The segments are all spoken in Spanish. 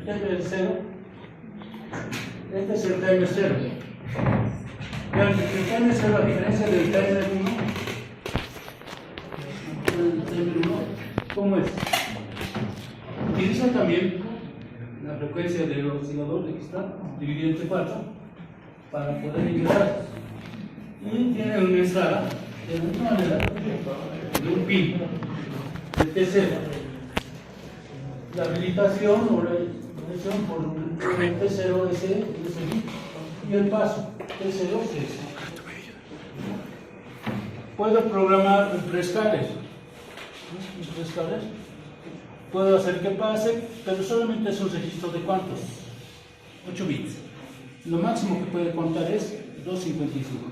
timer 0. Este es el timer 0. Vean, el timer 0, a diferencia del timer 1, ¿cómo es? Utiliza también la frecuencia del oscilador, aquí está, dividido entre 4, para poder ingresar. Y tiene una entrada de la misma manera de un pin de T0. La habilitación o la conexión por T0S y el paso T0S. Puedo programar prescales. Puedo hacer que pase, pero solamente es un registro de ¿cuántos? 8 bits. Lo máximo que puede contar es 255.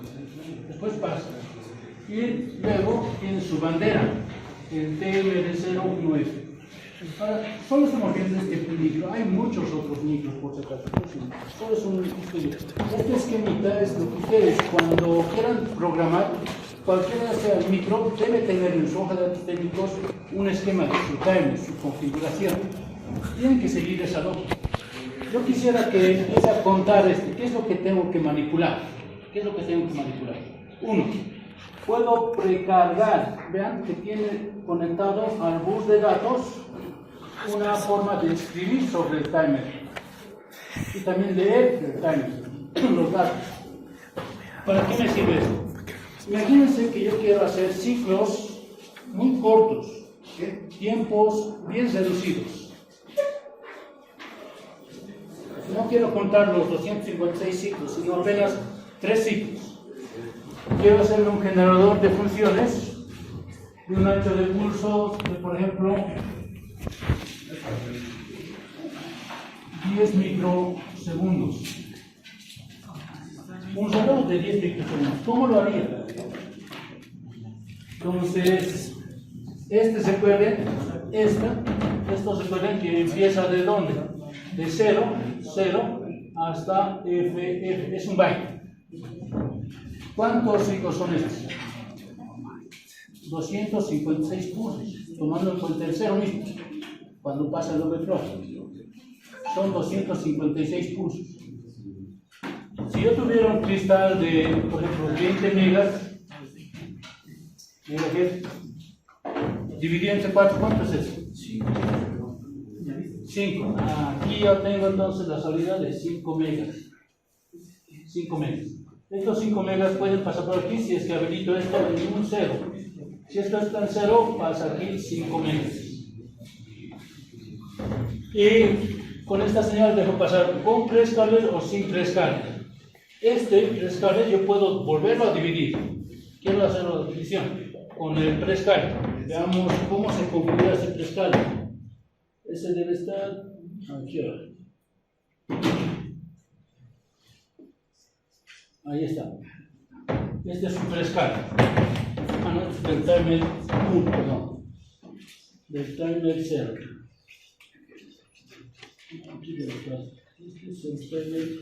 Después pasa. Y luego tiene su bandera, el TMR09. Ahora, solo estamos viendo este micro. Hay muchos otros micros, por si acaso. Solo es un estudio. Este esquemita es lo que ustedes, cuando quieran programar, cualquiera sea el micro, debe tener en su hoja de datos técnicos un esquema de su timer, su configuración. Tienen que seguir esa lógica. Yo quisiera que empiece a contar qué es lo que tengo que manipular. ¿Qué es lo que tengo que manipular? 1. Puedo precargar. Vean que tiene conectado al bus de datos una forma de escribir sobre el timer y también leer el timer, los datos. ¿Para qué me sirve esto? Imagínense que yo quiero hacer ciclos muy cortos, tiempos bien reducidos. No quiero contar los 256 ciclos, sino apenas 3 ciclos. Quiero hacerle un generador de funciones de un ancho de pulso de, por ejemplo, 10 microsegundos. Un reloj de 10 microsegundos. ¿Cómo lo haría? Entonces, estos recuerden que empieza de dónde? De 0 hasta F, es un byte. ¿Cuántos ciclos son estos? 256 pulsos, tomando en cuenta el 0 mismo, cuando pasa el overflow. Son 256 pulsos. Si yo tuviera un cristal de, por ejemplo, 20 megas, dividido entre 4, ¿cuánto es eso? 5. Aquí yo tengo entonces la salida de 5 megas. 5 megas. Estos 5 megas pueden pasar por aquí si es que habilito esto en un 0. Si esto está en 0, pasa aquí 5 megas. Y con esta señal dejo pasar con prescaler o sin prescaler. Este prescaler yo puedo volverlo a dividir. Quiero hacer la división con el prescaler. Veamos cómo se configura ese prescaler. Ese debe estar aquí ahora. Ahí está. Este es un prescaler. No, es del timer 1, perdón. Del timer 0. Aquí debe estar.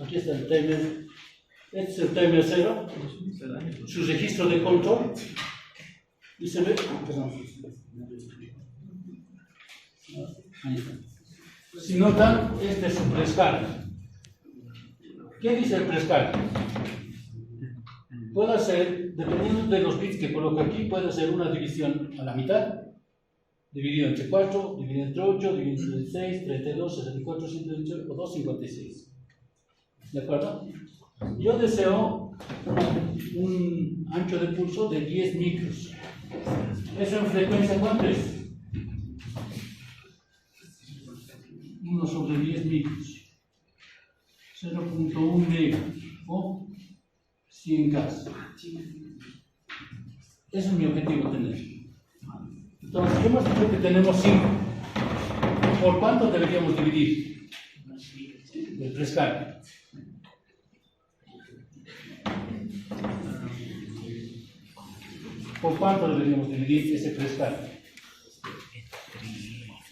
Aquí está el timer. Este es el timer 0. Su registro de control. Y se ve. Perdón. Ahí está. Si notan, este es su prescaler. ¿Qué dice el prescaler? Puedo hacer, dependiendo de los bits que coloco aquí, puedo hacer una división a la mitad, dividido entre 4, dividido entre 8, dividido entre 16, 32, 64, 128 o 256. ¿De acuerdo? Yo deseo un ancho de pulso de 10 micros. ¿Eso en frecuencia cuánto es? 1 sobre 10 micros. 0.1 mega o 100 gas. Ese es mi objetivo tener. Entonces, hemos dicho que tenemos 5. ¿Por cuánto deberíamos dividir el prescaler? ¿Por cuánto deberíamos dividir ese prescaler?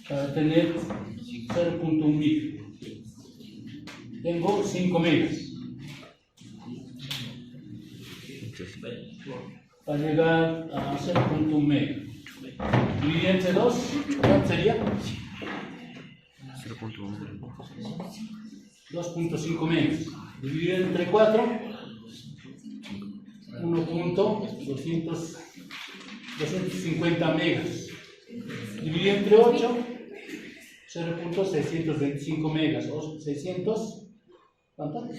Para tener 0.1 micro. Tengo 5 megas. Para llegar a 0.1 mega. Dividir entre 2, ¿cuánto sería? 2.5 megas. Dividido entre 4, 1.250 megas. Dividido entre 8, 0.625 megas. O 600, ¿cuánto?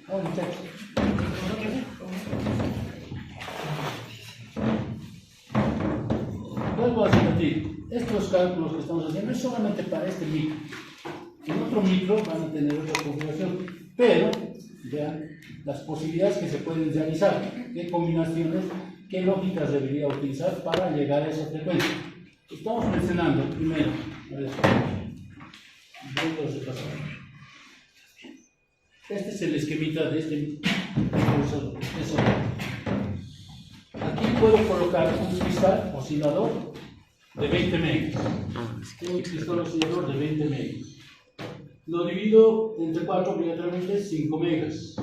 Oh, muchachos. Vuelvo a repetir, estos cálculos que estamos haciendo es solamente para este micro. En otro micro van a tener otra configuración, pero vean las posibilidades que se pueden realizar, qué combinaciones, qué lógicas debería utilizar para llegar a esa frecuencia. Estamos mencionando primero, este es el esquemita de este cursor. Aquí puedo colocar un cristal oscilador de 20 megas. Un cristal oscilador de 20 megas. Lo divido entre 4, obligatoriamente 5 megas.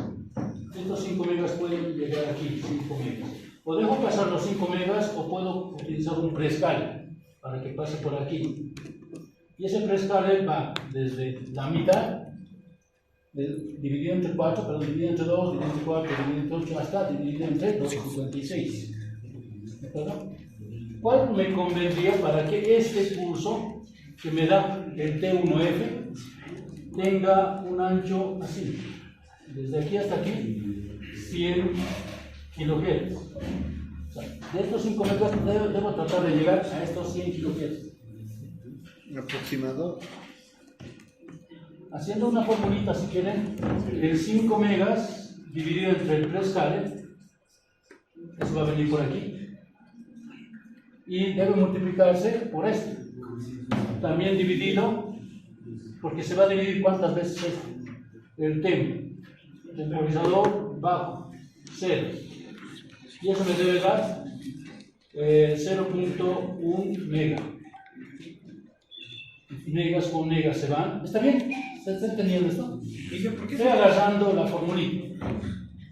Estos 5 megas pueden llegar aquí, 5 megas. O dejo pasar los 5 megas o puedo utilizar un prescale para que pase por aquí. Y ese prescale va desde la mitad, dividido entre 4, perdón, dividido entre 2, dividido entre 4, dividido entre 8, hasta dividido entre 2.56. ¿De acuerdo? ¿Cuál me convendría para que este pulso que me da el T1F tenga un ancho así, desde aquí hasta aquí, 100 kilohertz? O sea, de estos 5 megas debo tratar de llegar a estos 100 kilohertz. Aproximado. Haciendo una formulita, si quieren, el 5 megas dividido entre el prescale, eso va a venir por aquí, y debe multiplicarse por este. También dividido, porque se va a dividir cuántas veces este. El temporizador bajo, 0. Y eso me debe dar 0.1 mega. Megas con megas se van. ¿Está bien? ¿Se está entendiendo esto? Estoy agarrando la formulita.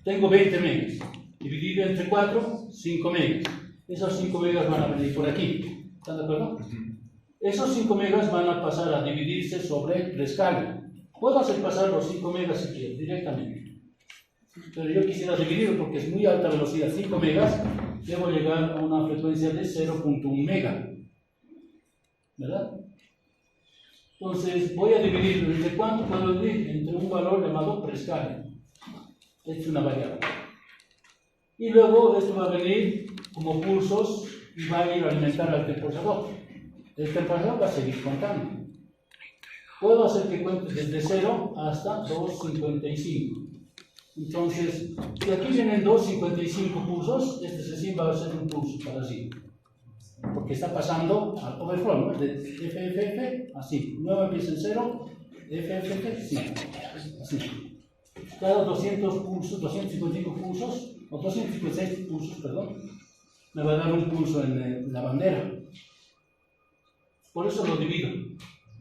Tengo 20 megas. Dividido entre 4, 5 megas. Esos 5 megas van a venir por aquí. ¿Están de acuerdo? Esos 5 megas van a pasar a dividirse sobre el prescale. Puedo hacer pasar los 5 megas si quiero, directamente. Pero yo quisiera dividirlo porque es muy alta velocidad. 5 megas, debo llegar a una frecuencia de 0.1 mega. ¿Verdad? Entonces voy a dividir. ¿Entre cuánto puedo dividir? Entre un valor llamado prescale. Esta es una variable. Y luego esto va a venir como pulsos y va a ir a alimentar al temporizador. El temporizador va a seguir contando. Puedo hacer que cuente desde 0 hasta 2.55. Entonces, si aquí vienen 2.55 pulsos, este recién va a ser un pulso para así. Porque está pasando al overflow, ¿no? De FFF, así. Nuevo empieza en 0, FFF, sí. Así. Cada 200 pulsos, 255 pulsos, o 256 pulsos, perdón, me va a dar un pulso en la bandera. Por eso lo divido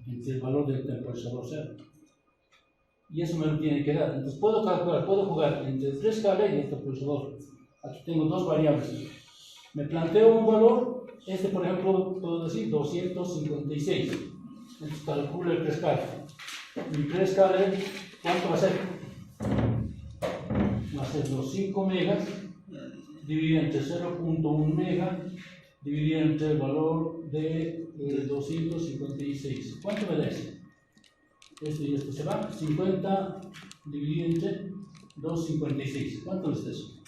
entre el valor del temporizador 0. Y eso me lo tiene que dar. Entonces puedo calcular, puedo jugar entre el prescale y el temporizador. Aquí tengo dos variables. Me planteo un valor, este por ejemplo puedo decir 256. Entonces calculo el prescale. Mi prescale, ¿cuánto va a ser? Va a ser los 5 megas dividido entre 0.1 mega dividido entre el valor de 256. ¿Cuánto me da eso? Esto y esto se va. 50 dividido entre 256. ¿Cuánto es eso?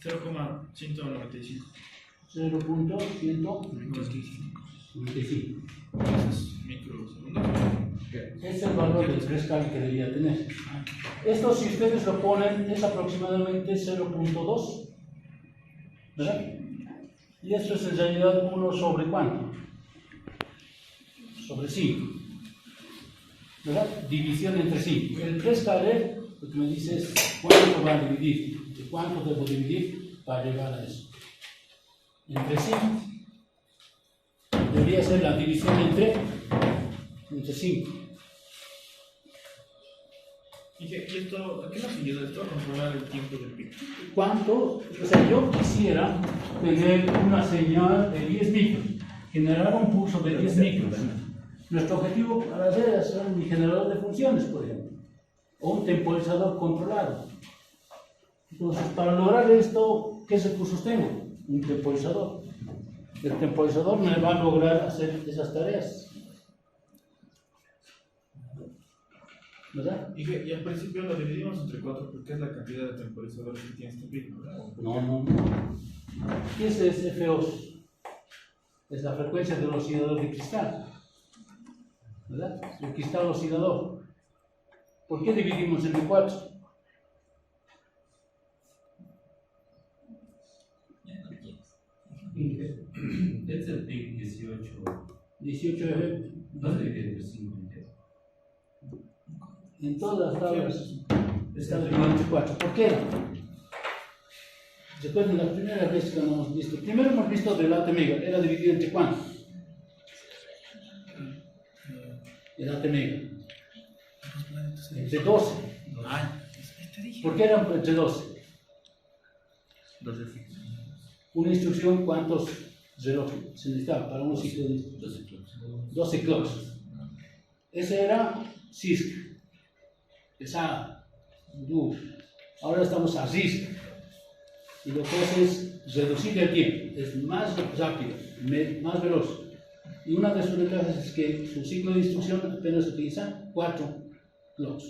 0,195. 0.195. Microsegundos. Este es el valor del prescale que debería tener. Esto, si ustedes lo ponen, es aproximadamente 0.2, ¿verdad? Y esto es en realidad 1 sobre ¿cuánto? Sobre 5, ¿verdad? División entre 5. El prescale, lo que me dice es cuánto va a dividir, de cuánto debo dividir para llegar a eso. Entre 5. Debería ser la división entre 5. ¿Y esto, a qué nos ayuda esto a controlar el tiempo del pico? ¿Cuánto? O sea, yo quisiera tener una señal de 10 micros, generar un pulso de 10 micros. Nuestro objetivo para hacer es hacer un generador de funciones, por ejemplo, o un temporizador controlado. Entonces, para lograr esto, ¿qué recursos tengo? Un temporizador. El temporizador me va a lograr hacer esas tareas. ¿Verdad? Y al principio lo dividimos entre 4 porque es la cantidad de temporizadores que tiene este pico, ¿verdad? No. ¿Qué es FO2? Es la frecuencia del oscilador de cristal. ¿Verdad? El cristal oscilador. ¿Por qué dividimos entre 4? Es el PIC 18. 18 F. No sé qué es 5. En todas las tablas está dividido entre 4. ¿Por qué? Recuerden, la primera vez que lo hemos visto, primero hemos visto el AT mega, era dividido entre cuánto? El AT mega. Entre 12. ¿Por qué era entre 12? 12 fixos. Una instrucción, ¿cuántos relojes se necesitaba para un ciclo de 12 clocks. 12 clocks? Ese era CISC. Esa ahora estamos a RISC, y lo que hace es reducir el tiempo, es más rápido, más veloz, y una de sus ventajas es que su ciclo de instrucción apenas utiliza 4 clocks.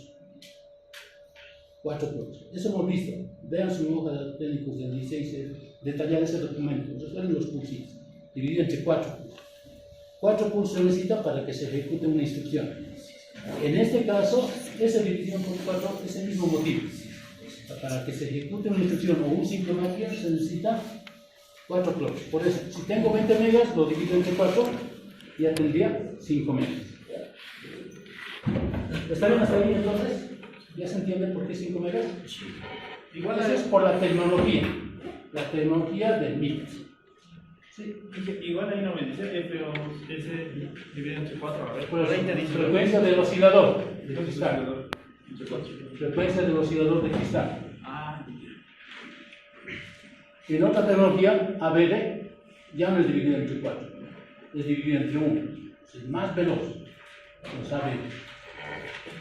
4 clocks. Eso hemos visto. Vean su hoja de técnicos del 16, detallar ese documento. Recuerden los pulsos, dividido entre 4. 4 pulsos se necesitan para que se ejecute una instrucción. En este caso, esa división por 4 es el mismo motivo. Para que se ejecute una instrucción o un ciclo máquina se necesita 4 clocks. Por eso, si tengo 20 megas, lo divido entre 4, ya tendría 5 megas. ¿Está bien hasta ahí entonces? ¿Ya se entiende por qué 5 megas? Igual eso es por la tecnología del MIT. Sí, igual ahí no me dice FO, ese dividido entre 4, a ver. Por la 20 dice. frecuencia del oscilador de Entonces, cristal. entre 4. Frecuencia del oscilador de cristal. Ah, En otra tecnología, ABD, ya no es dividido entre 4, es dividido entre 1. Es más veloz. Lo saben.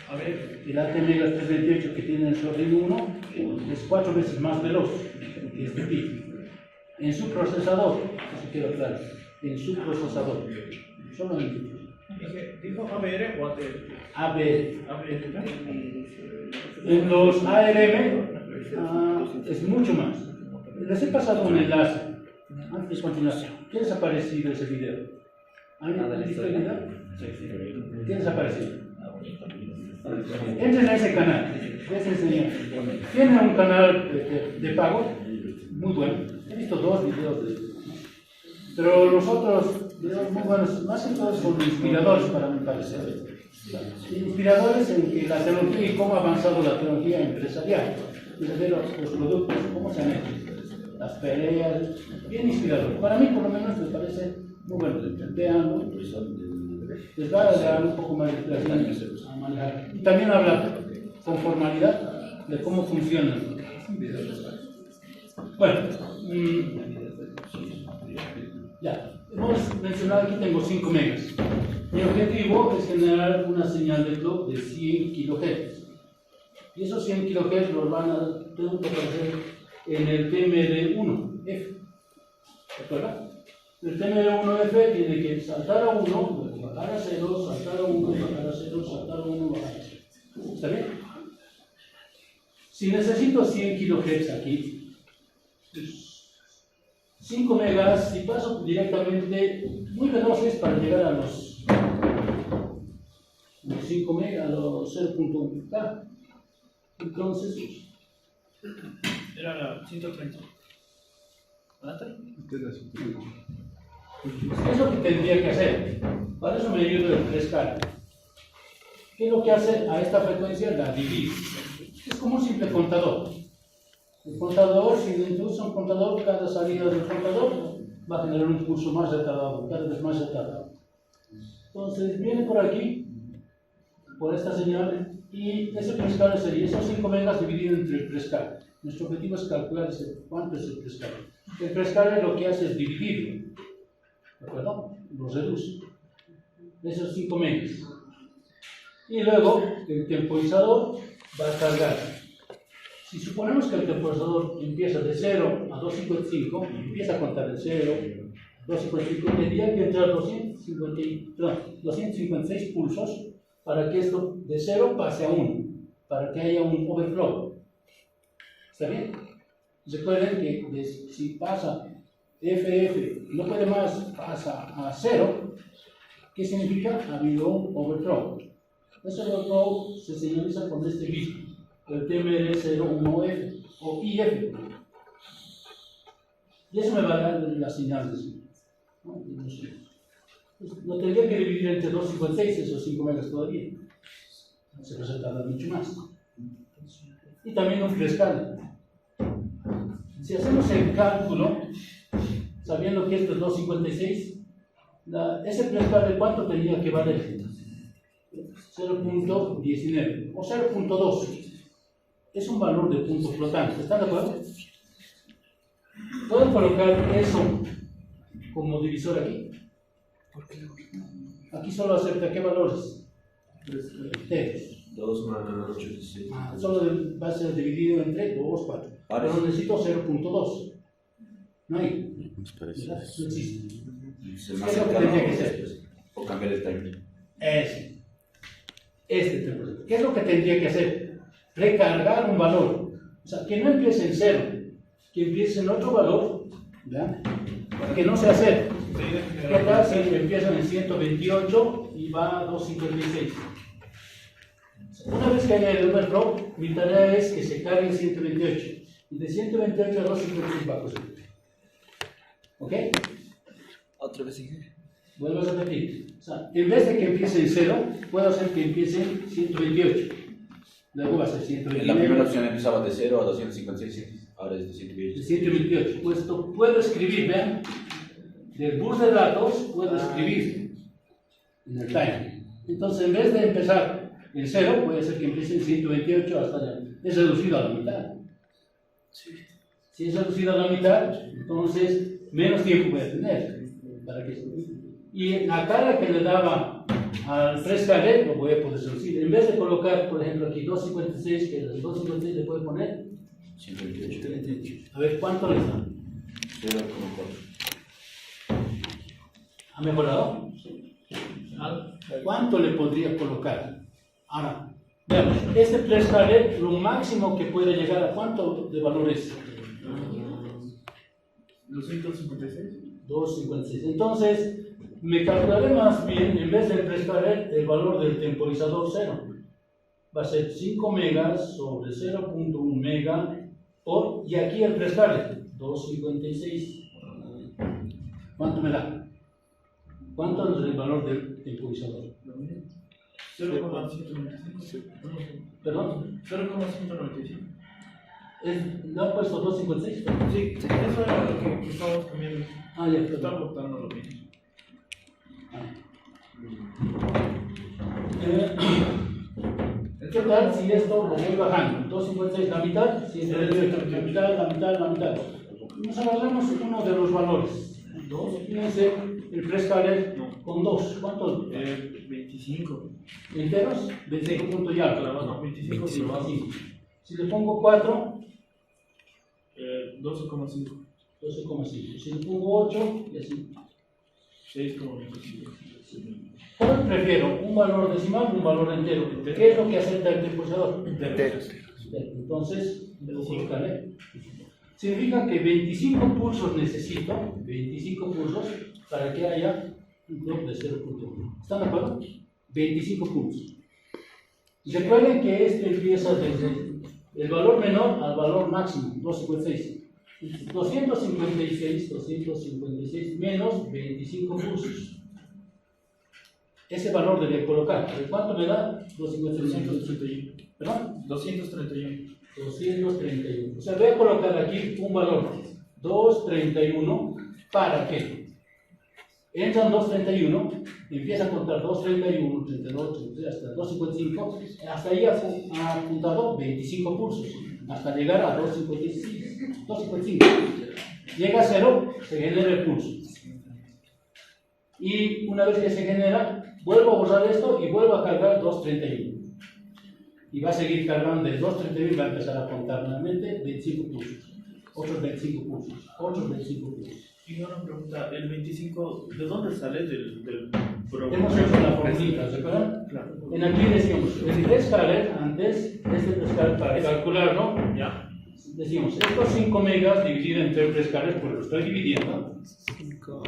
a ver. El ATmega 328 que tiene el Sorrino 1 es 4 veces más veloz que este PIC. En su procesador, eso queda claro, en su procesador, solamente. ¿Dijo ABR o ATR? ABD. ABR. En los ARM es mucho más. Les he pasado un enlace antes de continuar. ¿Qué les ha parecido ese video? ¿Han visto el video? ¿Qué les ha parecido? Entren a ese canal. Les enseño. Tiene un canal de pago muy bueno. He visto 2 videos de eso. Pero los otros videos muy buenos, más que todos son inspiradores para mi parecer. Inspiradores en que la tecnología y cómo ha avanzado la tecnología empresarial. Y de ver los productos, cómo se han hecho, las peleas, bien inspirador. Para mí, por lo menos, me parece muy bueno. Vean, les va a dar un poco más de clase a manejar. Y también habla con formalidad de cómo funcionan. Bueno, ya, hemos mencionado aquí tengo 5 megas. Mi objetivo es generar una señal de clock de 100 kHz. Y esos 100 kHz los tengo que aparecer en el TMD1F. ¿De acuerdo? El TMD1F tiene que saltar a 1, bajar a 0, saltar a 1, bajar a 0, saltar a 1, bajar a 0. ¿Está bien? Si necesito 100 kHz aquí, 5 megas, si paso directamente, muy veloces para llegar a los 5 megas, a los 0.1 K. Entonces, Era la 130. es lo que tendría que hacer. Para eso me ayuda el 3K. ¿Qué es lo que hace a esta frecuencia? La divide. Es como un simple contador. El contador, si introduce un contador, cada salida del contador va a generar un pulso más retardado, cada vez más retardado. Entonces, viene por aquí, por esta señal, Y ese prescal sería esos 5 megas dividido entre el prescal. Nuestro objetivo es calcular cuánto es el prescal. El prescal lo que hace es dividirlo, ¿de acuerdo? Lo reduce. Esos 5 megas. Y luego el temporizador va a cargar. Si suponemos que el temporizador empieza de 0 a 255, empieza a contar de 0 a 255, tendría que entrar 256 pulsos para que esto de 0 pase a 1, para que haya un overflow. ¿Está bien? Recuerden que si pasa FF, no puede más, pasa a 0, ¿qué significa? Ha habido un overflow. Ese overflow se señaliza con este bit, el TMR01F o IF. Y eso me va a dar la señal de eso. Lo tendría que dividir entre 256, esos 5 megas todavía. Se presentará mucho más. Y también un prescal. Si hacemos el cálculo, sabiendo que esto es 256, ese prescal de cuánto tendría que valer? 0.19 o 0.2. Es un valor de punto flotante. ¿Están de acuerdo? Puedo colocar eso como divisor aquí. Aquí solo acepta qué valores. 2 más 86. Solo va a ser dividido entre 2, 4. Pero necesito 0.2. No hay. No existe. Se ¿Qué es lo que tendría que ser? O cambiar el timing. ¿Qué es lo que tendría que hacer? Recargar un valor. O sea, que no empiece en 0, que empiece en otro valor, ¿verdad? Que no sea 0. ¿Qué tal si empiezan en 128 y va a 256? Una vez que haya el overflow, mi tarea es que se cargue 128. Y de 128 a 256 va a conseguir. ¿Ok? Otra vez sigue. Vuelvo a repetir. O sea, en vez de que empiece en 0, puedo hacer que empiece en 128. Luego va a ser 129. En la primera opción empezaba de 0 a 256, ahora es de 128. De 128. Puesto puedo escribir, vean, del bus de datos puedo escribir en el time. Entonces, en vez de empezar en 0, puede ser que empiece en 128 hasta allá. Es reducido a la mitad. Si es reducido a la mitad, entonces menos tiempo voy a tener. Para que... Y la carga que le daba al prescaler lo voy a poder reducir. En vez de colocar, por ejemplo, aquí 256, que el 256 le puede poner 128. A ver, ¿cuánto le da? 0,4. ¿Ha mejorado? ¿Cuánto le podría colocar? Ahora, veamos, este prescaler, lo máximo que puede llegar a cuánto de valor es. 256. 256. Entonces, me calcularé más bien, en vez del prescaler, el valor del temporizador 0. Va a ser 5 megas sobre 0.1 mega por, y aquí el prescaler, 256. ¿Cuánto me da? ¿Cuánto es el valor del temporizador? 0,195. ¿Perdón? 0,195. ¿Le han puesto 256? Sí, eso era lo que estábamos cambiando. Ah, ya, Está perdón. votando lo mismo. ¿Qué tal si esto lo voy bajando? 256, la mitad, 128, la mitad, la mitad, la mitad. Nos agarramos uno de los valores. 2, fíjense, el prescaler con 2. ¿Cuántos? 25. ¿Enteros? 25 puntos ya. No, 25. Si le pongo 4, 12,5. 12,5. Si le pongo 8, y así. 6,25. ¿Cuál prefiero? ¿Un valor decimal o un valor entero? ¿Qué es lo que acepta el temporizador? Enteros. Entonces, debo colocarle. Significa que 25 pulsos necesito, 25 pulsos, para que haya un clock de 0.1. ¿Están de acuerdo? 25 pulsos. Recuerden que este empieza desde el valor menor al valor máximo, 256. 256 menos 25 pulsos. Ese valor debe colocar. ¿Cuánto me da? 231. ¿Perdón? 231. 231. O sea, voy a colocar aquí un valor 231. ¿Para qué? Entran 231, empieza a contar 231, 32, 33, hasta 255, hasta ahí ha apuntado 25 pulsos, hasta llegar a 256, 255. Llega a 0, se genera el pulso. Y una vez que se genera, vuelvo a borrar esto y vuelvo a cargar 231. Y va a seguir cargando de 231, va a empezar a contar nuevamente 25 pulsos, otros 25 pulsos, otros 25 pulsos. Y una pregunta, el 25, ¿de dónde sale del programa? Hemos hecho la formulita, ¿se acuerdan? Claro. En aquí decíamos, el prescaler, antes, prescaler para calcularlo, ¿Ya? decimos, estos 5 megas dividido entre el prescaler, pues lo estoy dividiendo,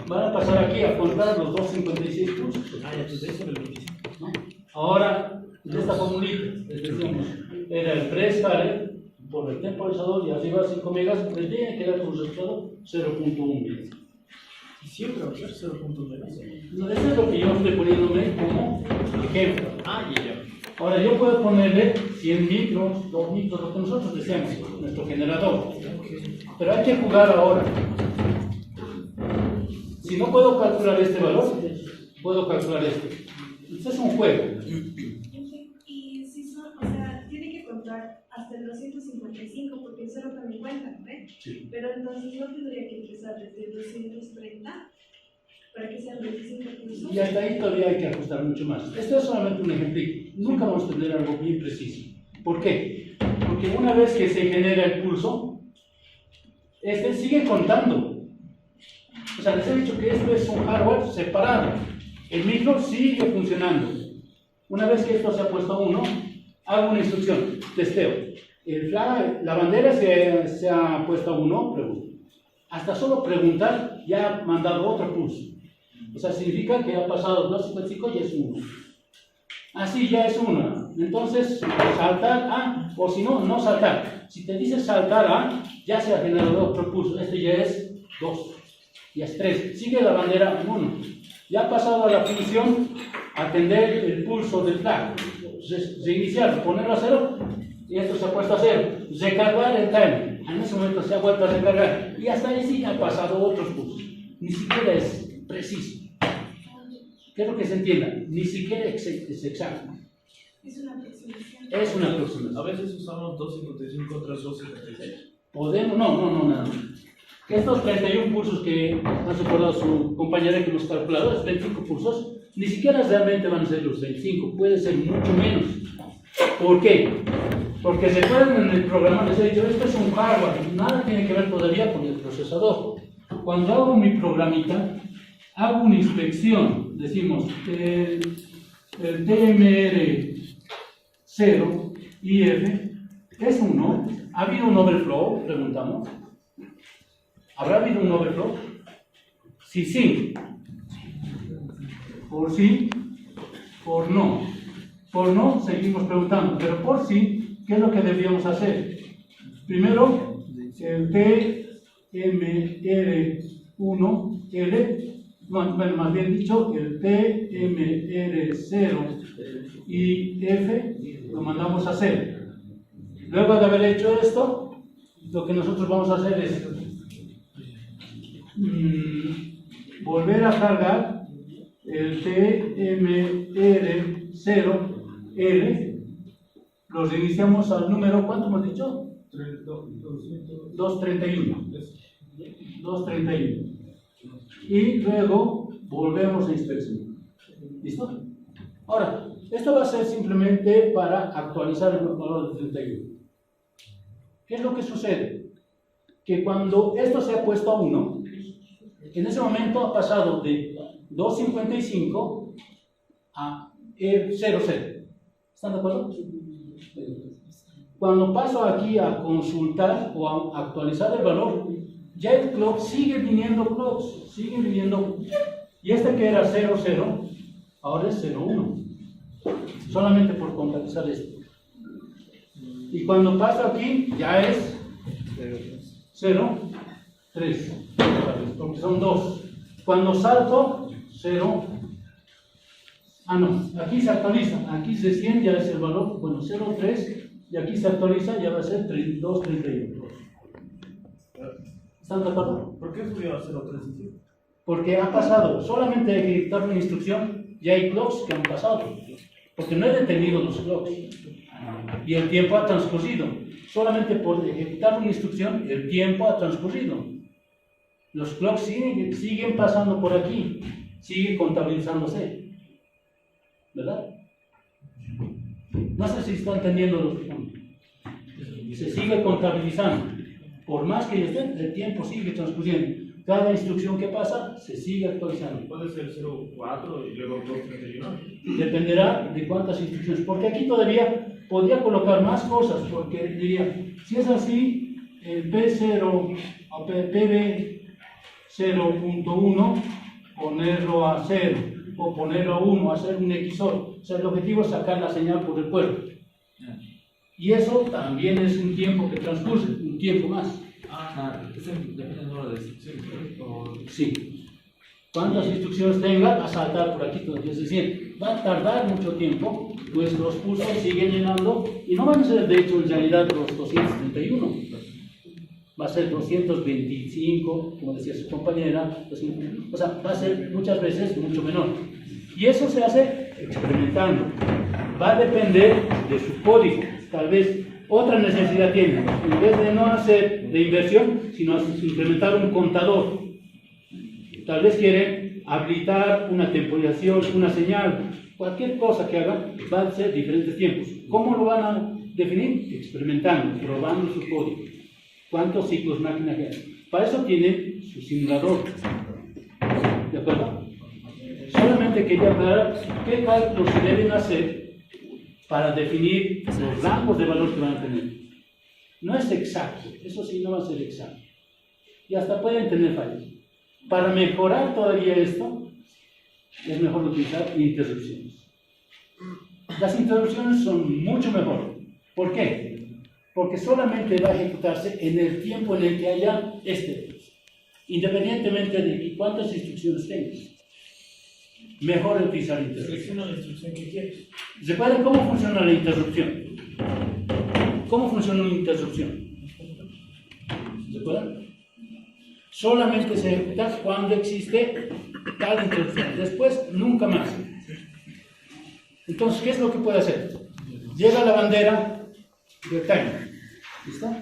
van a pasar aquí a contar los 256 pulsos. Ah, ya, entonces eso es el 25. ¿No? Ahora, de esta formulita, les decíamos, era el prescaler por el temporizador y arriba 5 megas, le tiene que dar como resultado 0.1 megas. Y siempre va a ser 0.9. No, eso es lo que yo estoy poniéndome como ejemplo. Ah, ya. Ahora, yo puedo ponerle 100 micros, 2 micros, lo que nosotros deseamos, nuestro generador. Pero hay que jugar ahora. Si no puedo calcular este valor, puedo calcular este. Este es un juego. Y si son, o sea, tiene que contar hasta el 255 porque el 0 también cuenta, ¿no? Sí. Pero entonces no tendría que empezar desde el 230 para que sean 25 pulsos. Y hasta ahí todavía hay que ajustar mucho más. Esto es solamente un ejemplo. Nunca vamos a tener algo bien preciso. ¿Por qué? Porque una vez que se genera el pulso, este sigue contando. O sea, les he dicho que esto es un hardware separado. El micro sigue funcionando. Una vez que esto se ha puesto a 1, hago una instrucción, testeo. La bandera se ha puesto a 1, pregunto. Hasta solo preguntar ya ha mandado otro pulso. O sea, significa que ha pasado 255 y es 1. Así ya es 1. Entonces, saltar A, o si no, no saltar. Si te dice saltar A, ya se ha generado otro pulso. Este ya es 2. Ya es 3. Sigue la bandera 1. Ya ha pasado a la función atender el pulso del flag. Reiniciar, ponerlo a 0, y esto se ha puesto a 0. Recargar el timer. En ese momento se ha vuelto a recargar. Y hasta ahí sí ha pasado otros pulsos. Ni siquiera es preciso. Quiero que se entienda. Ni siquiera es exacto. Es una aproximación. Es una aproximación. A veces usamos 255 tras 256. Podemos, no, nada. Estos 31 pulsos que ha recordado su compañera que los calculadores, 25 pulsos, ni siquiera realmente van a ser los 25, puede ser mucho menos. ¿Por qué? Porque se pueden en el programa, les he dicho, esto es un hardware, nada tiene que ver todavía con el procesador. Cuando hago mi programita, hago una inspección, decimos, el TMR0 IF es 1, ¿ha habido un overflow? Preguntamos. ¿Habrá habido un overflow? Si sí. Por sí, por no. Por no, seguimos preguntando. Pero por sí, ¿qué es lo que deberíamos hacer? Primero, el TMR1L, bueno, más bien dicho, el TMR0 y F lo mandamos a hacer. Luego de haber hecho esto, lo que nosotros vamos a hacer es volver a cargar el TMR0L, lo reiniciamos al número, ¿cuánto hemos dicho? 231. 231. Y luego volvemos a inspeccionar. ¿Listo? Ahora, esto va a ser simplemente para actualizar el valor de 31. ¿Qué es lo que sucede? Que cuando esto se ha puesto a 1, en ese momento ha pasado de 255 a 00. ¿Están de acuerdo? Cuando paso aquí a consultar o a actualizar el valor, ya el clock sigue viniendo clocks, sigue viniendo. Y este que era 00, ahora es 01. Solamente por contabilizar esto. Y cuando paso aquí, ya es 0, 3, porque son 2. Cuando salto, 0. Ah, no, aquí se actualiza, aquí se 100 ya es el valor, bueno, 0, 3, y aquí se actualiza, ya va a ser 32, 31. ¿Están de acuerdo? ¿Por qué subió a 0.37? Porque ha pasado, solamente de ejecutar una instrucción, ya hay clocks que han pasado. Porque no he detenido los clocks. Y el tiempo ha transcurrido. Solamente por ejecutar una instrucción, el tiempo ha transcurrido. Los clocks siguen pasando por aquí, sigue contabilizándose. ¿Verdad? No sé si están entendiendo los puntos. Se sigue contabilizando. Por más que estén, el tiempo sigue transcurriendo. Cada instrucción que pasa, se sigue actualizando. Puede ser 04 y luego 231. Dependerá de cuántas instrucciones. Porque aquí todavía podría colocar más cosas. Porque diría, si es así, el P0 o PB 0.1, ponerlo a 0 o ponerlo a 1, hacer un XOR. O sea, el objetivo es sacar la señal por el puerto. Y eso también es un tiempo que transcurre, un tiempo más. Eso depende del número de instrucciones, ¿no? Sí. Cuántas instrucciones tenga, a saltar por aquí todo. Es decir, va a tardar mucho tiempo, pues los pulsos siguen llenando y no van a ser, de hecho, en realidad los 231. Va a ser 225, como decía su compañera, 200, o sea, va a ser muchas veces mucho menor. Y eso se hace experimentando. Va a depender de su código. Tal vez otra necesidad tiene, en vez de no hacer de inversión, sino implementar un contador. Tal vez quiere habilitar una temporización, una señal, cualquier cosa que haga, va a ser diferentes tiempos. ¿Cómo lo van a definir? Experimentando, probando su código. ¿Cuántos ciclos máquina hay? Para eso tiene su simulador. ¿De acuerdo? Solamente quería aclarar qué cálculos se deben hacer para definir los rangos de valor que van a tener. No es exacto, eso sí no va a ser exacto. Y hasta pueden tener fallas. Para mejorar todavía esto, es mejor utilizar interrupciones. Las interrupciones son mucho mejor. ¿Por qué? Porque solamente va a ejecutarse en el tiempo en el que haya independientemente de cuántas instrucciones tengas. Mejor utilizar interrupciones. Selecciona la instrucción que quieres. ¿Recuerdan cómo funciona la interrupción? ¿Cómo funciona una interrupción? ¿Recuerdan? Solamente se ejecuta cuando existe tal interrupción. Después, nunca más. Entonces, ¿qué es lo que puede hacer? Llega la bandera del timer. ¿Listo?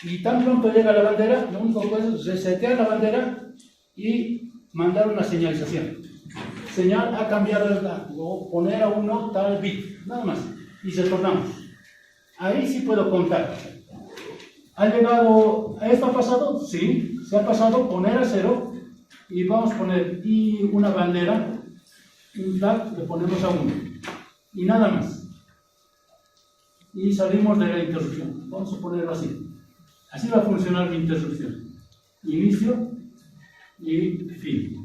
Y tan pronto llega la bandera, lo único que puede es resetear la bandera y mandar una señalización. Señal ha cambiado el dato, o poner a 1 tal bit, nada más. Y retornamos. Ahí sí puedo contar. ¿Ha llegado, esto ha pasado? Sí, se ha pasado, poner a 0 y vamos a poner y una bandera, un flag, le ponemos a 1 y nada más. Y salimos de la interrupción. Vamos a ponerlo así. Así va a funcionar mi interrupción. Inicio y fin.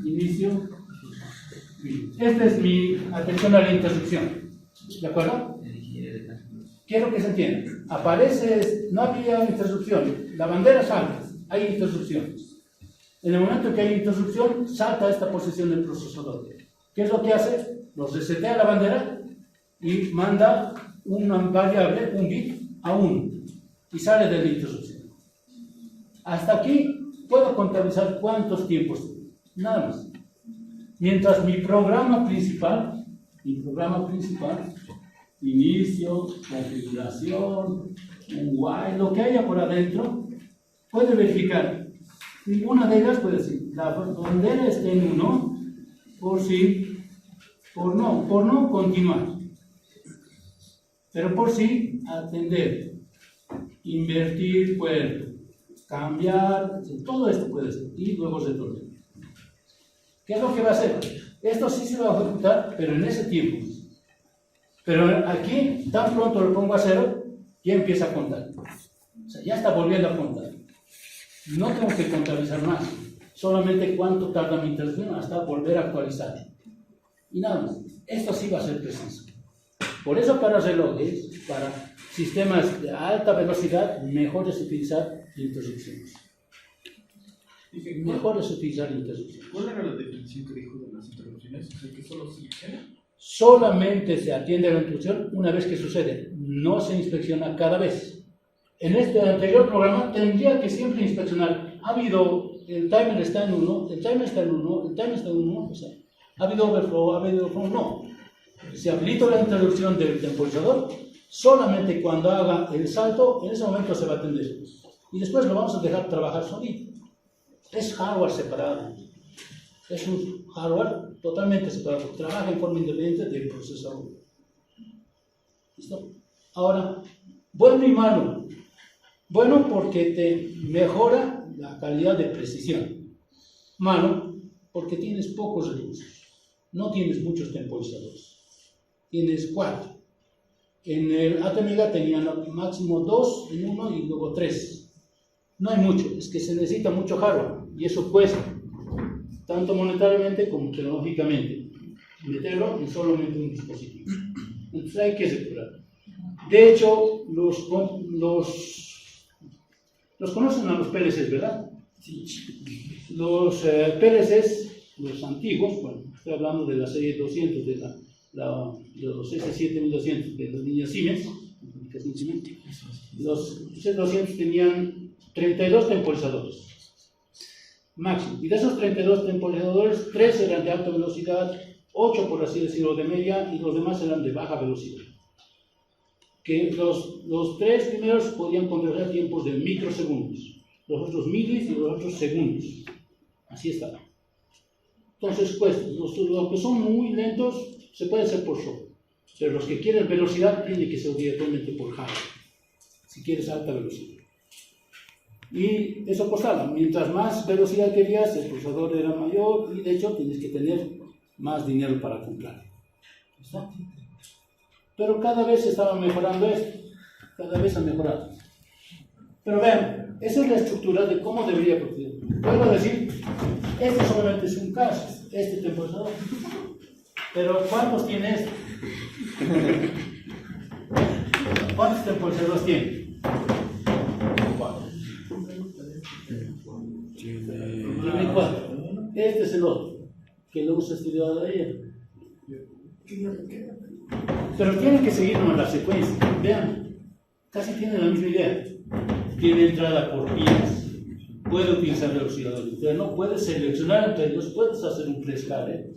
Inicio, fin. Esta es mi atención a la interrupción. ¿De acuerdo? Quiero que se entienda. Aparece, no había interrupción, la bandera salta, hay interrupciones. En el momento que hay interrupción, salta esta posición del procesador. ¿Qué es lo que hace? Los resetea la bandera y manda una variable, un bit, a 1 y sale de la interrupción. Hasta aquí puedo contabilizar cuántos tiempos, nada más. Mientras mi programa principal, inicio, configuración, un while, lo que haya por adentro, puede verificar. Ninguna de ellas puede decir, la bandera está en 1, por sí, por no, continuar. Pero por sí, atender, invertir puerto, cambiar, todo esto puede ser, y luego retornar. ¿Qué es lo que va a hacer? Esto sí se va a ejecutar, pero en ese tiempo. Pero aquí, tan pronto lo pongo a 0, ya empieza a contar. O sea, ya está volviendo a contar. No tengo que contabilizar más. Solamente cuánto tarda mi interrupción hasta volver a actualizar. Y nada más. Esto sí va a ser preciso. Por eso para relojes, para sistemas de alta velocidad, mejor es utilizar interrupciones. Mejor es utilizar interrupciones. ¿Cuál era la definición que dijo de las interrupciones? O sea, que solo selecciona. Solamente se atiende a la interrupción una vez que sucede, no se inspecciona cada vez. En este anterior programa tendría que siempre inspeccionar ha habido, el timer está en 1, el timer está en 1, el timer está en 1, o sea, ha habido overflow, no. Se habilita la introducción del temporizador solamente cuando haga el salto, en ese momento se va a atender. Y después lo vamos a dejar trabajar solito. Es hardware separado. Es un hardware totalmente separado. Trabaja en forma independiente del procesador. ¿Listo? Ahora, bueno y malo. Bueno porque te mejora la calidad de precisión. Malo porque tienes pocos recursos. No tienes muchos temporizadores. Tienes 4. En el ATmega tenían máximo 2 en uno y luego 3. No hay mucho, es que se necesita mucho hardware y eso cuesta, tanto monetariamente como tecnológicamente, meterlo en solamente un dispositivo. Entonces hay que separar. De hecho, los conocen a los PLCs, ¿verdad? Sí. Los PLCs, los antiguos, bueno, estoy hablando de la serie 200, de los S7200 de la línea Siemens, los S200 tenían 32 temporizadores máximo, y de esos 32 temporizadores, 3 eran de alta velocidad, 8 por así decirlo de media, y los demás eran de baja velocidad. Que los 3 primeros podían converger tiempos de microsegundos, los otros milis y los otros segundos. Así estaba. Entonces cuesta. Los que son muy lentos se puede hacer por software, pero los que quieren velocidad tiene que ser obligatoriamente por hardware, si quieres alta velocidad. Y eso costaba. Mientras más velocidad querías, el procesador era mayor y de hecho tienes que tener más dinero para comprar. ¿Está? Pero cada vez se estaba mejorando esto. Cada vez ha mejorado. Pero vean, esa es la estructura de cómo debería proceder. Vuelvo a decir, este solamente es un caso, este temporizador. Pero ¿cuántos tiene este? ¿Cuántos temporizadores tiene? 4. Este es el otro, que lo usa estudiado de ayer. Pero tienen que seguirnos la secuencia. Vean, casi tienen la misma idea. Tiene entrada por pines, puede utilizar velocidad del interno, puedes seleccionar entre ellos, puedes hacer un prescale,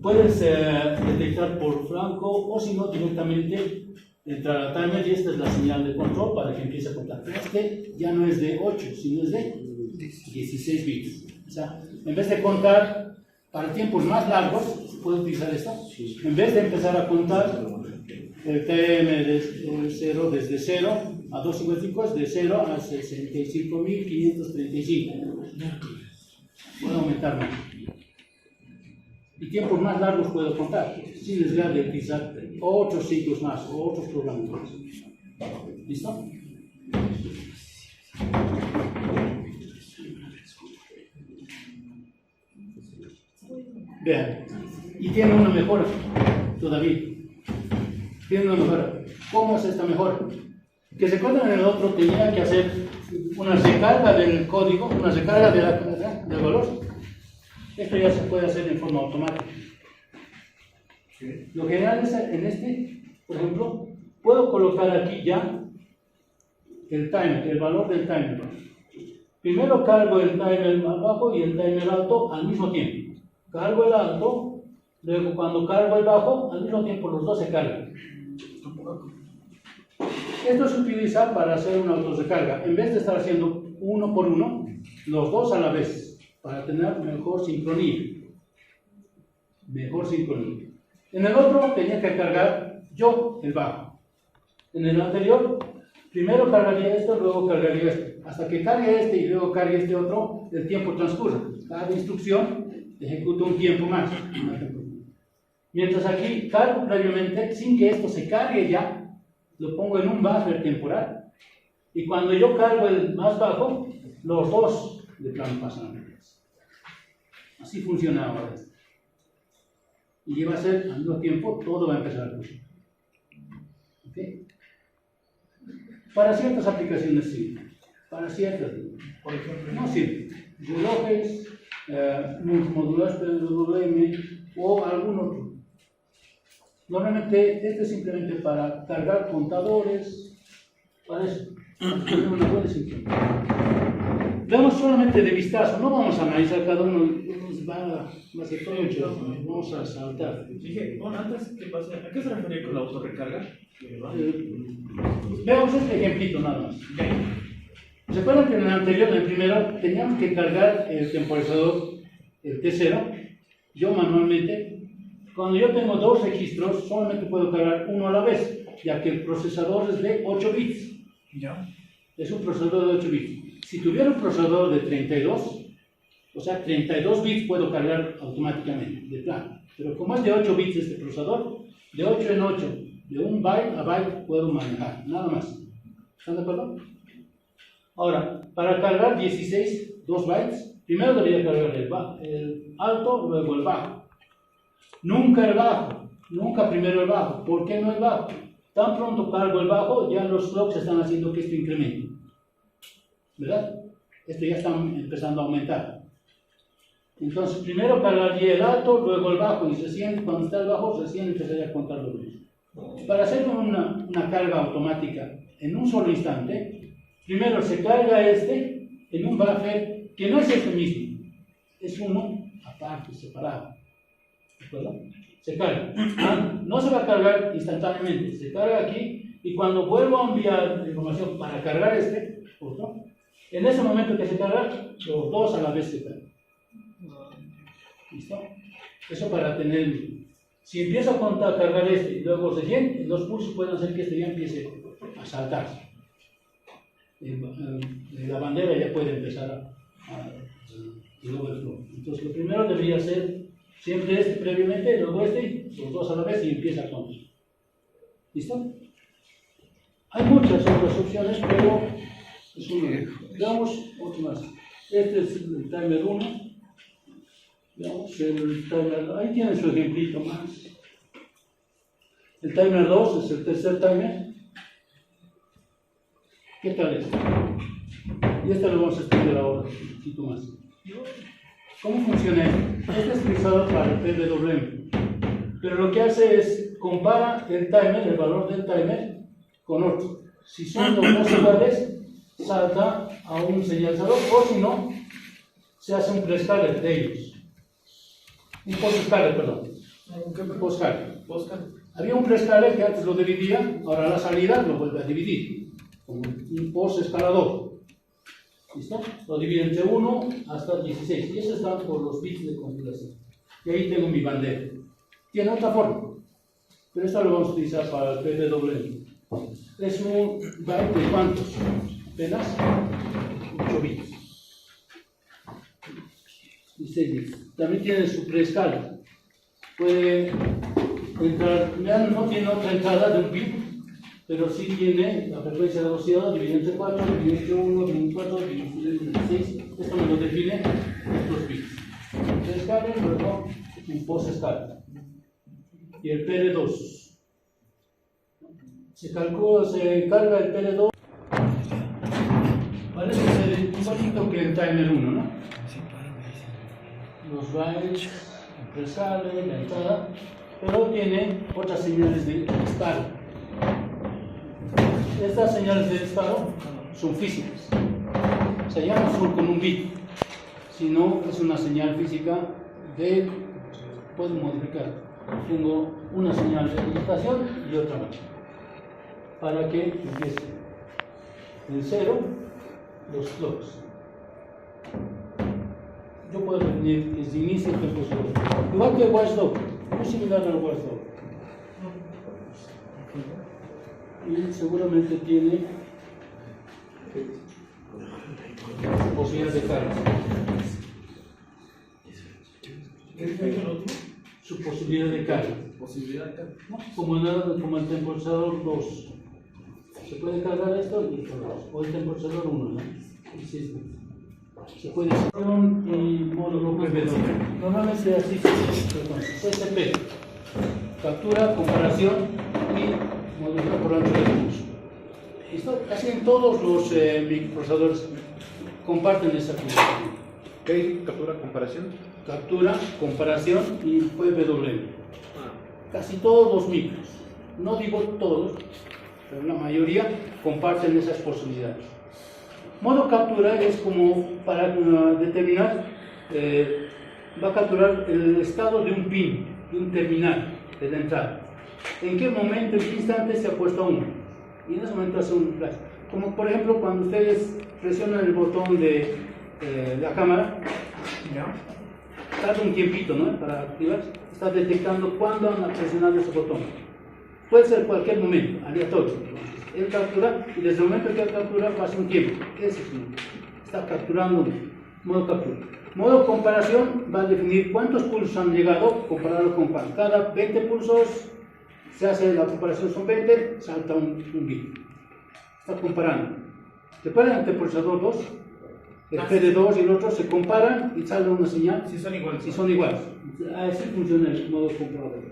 puedes detectar por flanco o si no directamente entrar a timer y esta es la señal de control para que empiece a contar. Este ya no es de 8, sino es de 16 bits. O sea, en vez de contar para tiempos más largos, puede utilizar esto. En vez de empezar a contar el TM de 0 desde 0 a 255 es de 0 a 65.535. Puedo aumentar más. Y tiempos más largos puedo contar, sin necesidad de utilizar otros ciclos más o otros programas más. ¿Listo? Vean, y tiene una mejora todavía. Tiene una mejora. ¿Cómo es esta mejora? Que se acuerdan en el otro tenía que hacer una recarga del código, una recarga del valor. Esto ya se puede hacer en forma automática. Lo general es en este, por ejemplo, puedo colocar aquí ya el timer, el valor del timer. Primero cargo el timer más bajo y el timer alto al mismo tiempo. Cargo el alto, luego cuando cargo el bajo, al mismo tiempo los dos se cargan. Esto se utiliza para hacer una autorrecarga. En vez de estar haciendo uno por uno, los dos a la vez, para tener mejor sincronía. Mejor sincronía. En el otro tenía que cargar yo el bajo. En el anterior, primero cargaría esto, luego cargaría esto. Hasta que cargue este y luego cargue este otro, el tiempo transcurre. Cada instrucción ejecuta un tiempo más. Mientras aquí cargo previamente, sin que esto se cargue ya, lo pongo en un buffer temporal. Y cuando yo cargo el más bajo, los dos de plano pasan a la vez. Así funciona ahora. Y lleva a ser al mismo tiempo, todo va a empezar a funcionar. ¿Okay? Para ciertas aplicaciones sí. Para ciertas, por ejemplo, no sirve. Relojes, multimodulares PWM o algún otro. Normalmente este es simplemente para cargar contadores, para eso, para tener una buena sincronía. Veamos solamente de vistazo, no vamos a analizar cada uno, va a ser todo mucho, vamos a saltar. Dije, bueno, antes que pase, ¿a qué se refería con la autorrecarga? Veamos este ejemplito nada más. ¿Se acuerdan que en el anterior, en el primero, teníamos que cargar el temporizador, el T0? Yo manualmente, cuando yo tengo dos registros, solamente puedo cargar uno a la vez, ya que el procesador es de 8 bits. Ya. Es un procesador de 8 bits. Si tuviera un procesador de 32, o sea, 32 bits puedo cargar automáticamente, de plano. Pero como es de 8 bits este procesador, de 8 en 8, de un byte a byte puedo manejar, nada más. ¿Están de acuerdo? Ahora, para cargar 16, 2 bytes, primero debería cargar el alto, luego el bajo. Nunca el bajo, nunca primero el bajo. ¿Por qué no el bajo? Tan pronto cargo el bajo, ya los clocks están haciendo que esto incremente. ¿Verdad? Esto ya está empezando a aumentar. Entonces, primero cargaría el alto, luego el bajo, y recién, cuando está el bajo, recién empezaría a contar los bits. Para hacer una carga automática en un solo instante, primero se carga este en un buffer que no es este mismo, es uno aparte, separado. ¿De acuerdo? Se carga. No se va a cargar instantáneamente, se carga aquí y cuando vuelvo a enviar la información para cargar este, otro, en ese momento que se carga, los dos a la vez se cargan. ¿Listo? Eso para tener. Si empiezo a cargar este y luego siguiente, los pulsos pueden hacer que este ya empiece a saltar. La bandera ya puede empezar a overflow. Entonces, lo primero debería ser siempre este previamente, luego este, los dos a la vez y empieza a contar. ¿Listo? Hay muchas otras opciones, pero es uno. Veamos otro más. Este es el timer 1. Veamos el timer 2. Ahí tienen su ejemplito más. El timer 2 es el tercer timer. ¿Qué tal es? Y esto lo vamos a estudiar ahora, un poquito más. ¿Cómo funciona esto? Este es utilizado para el PWM. Pero lo que hace es compara el timer, el valor del timer, con otro. Si son los dos iguales, salta a un señalizador, o si no, se hace un prescaler de ellos. Un post-scaler, perdón. Un post-scaler. Había un prescaler que antes lo dividía, ahora la salida lo vuelve a dividir, como un post-escalador. ¿Listo? Lo divide entre 1 hasta 16, y eso está por los bits de configuración. Y ahí tengo mi bandera. Tiene otra forma, pero esta lo vamos a utilizar para el PWM. Es un byte de ¿cuántos? Apenas 8 bits. 16 bits. También tiene su preescala. Puede entrar, vean, no tiene otra entrada de un bit, pero sí tiene la frecuencia de velocidad dividida entre 4, dividida entre 1, dividida entre 4, dividida entre 16. Esto me lo define estos bits. Preescala y luego un post-escala. Y el PD2. Se carga el PD2. Parece ser igualito que el timer 1, ¿no? Los bytes, el presale, la entrada, pero tiene otras señales de disparo. Estas señales de disparo son físicas. O sea, ya no son con un bit, sino es una señal física de. Puedo modificar. Tengo una señal de digitación y otra más. Para que empiece en 0 los clocks. Yo puedo definir desde inicio el posterior. Igual que el watchdog, muy similar al watchdog. Y seguramente tiene posibilidad de carga. ¿Qué dice el otro? Su posibilidad de carga. Posibilidad de carga. ¿No? Como el temporizador 2. Se puede cargar esto y esto 2. O el temporizador 1, ¿no? Y sí, se puede hacer y módulo PW. Normalmente así se CSP. Captura, comparación y módulo por ancho de curso. Esto casi en todos los microprocesadores comparten esa función. ¿Qué dice? ¿Captura, comparación? Captura, comparación y PWM. Casi todos los micros, no digo todos, pero la mayoría comparten esas posibilidades. Modo captura es como para determinar, va a capturar el estado de un pin, de un terminal de la entrada. ¿En qué momento, en qué instante se ha puesto uno? Y en ese momento hace un flash. Como por ejemplo cuando ustedes presionan el botón de la cámara, tarda un tiempito, ¿no? Para activarse. Está detectando cuándo han presionado ese botón. Puede ser cualquier momento, aleatorio. Él captura y desde el momento que él captura pasa un tiempo. Ese es está capturando, modo captura. Modo comparación va a definir cuántos pulsos han llegado, compararlo con cuántos. Cada 20 pulsos se hace la comparación, son 20, salta un bit. Está comparando. Recuerden el pulsador 2, el PD2 y el otro se comparan y sale una señal. Si son iguales. Si son iguales. Así funciona el modo comparador.